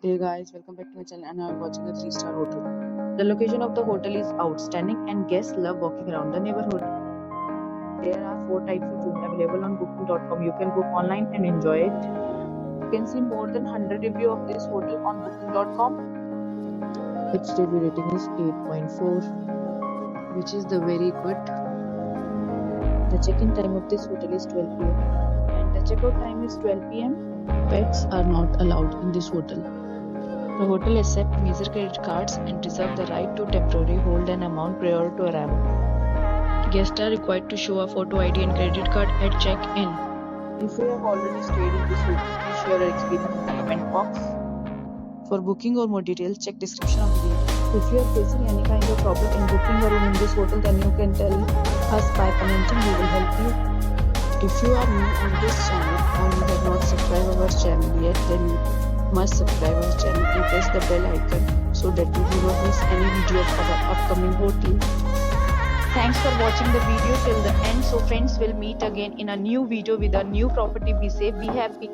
Hey guys, welcome back to my channel and now I'm watching a 3-star hotel. The location of the hotel is outstanding and guests love walking around the neighborhood. There are 4 types of rooms available on booking.com. You can book online and enjoy it. You can see more than 100 reviews of this hotel on booking.com. Its review rating is 8.4, which is the very good. The check-in time of this hotel is 12 p.m. and the checkout time is 12 p.m. Pets are not allowed in this hotel. The hotel accepts major credit cards and reserves the right to temporarily hold an amount prior to arrival. Guests are required to show a photo ID and credit card at check-in. If you have already stayed in this hotel, please share your experience in the comment box. For booking or more details, check description of the video. If you are facing any kind of problem in booking a room in this hotel, then you can tell us by commenting. We will help you. If you are new on this channel and you have not subscribed our channel yet, then you must subscribe our channel and press the bell icon so that you do not miss any video of our upcoming hotel. Thanks for watching the video till the end. So friends, will meet again in a new video with a new property. Be safe, be happy.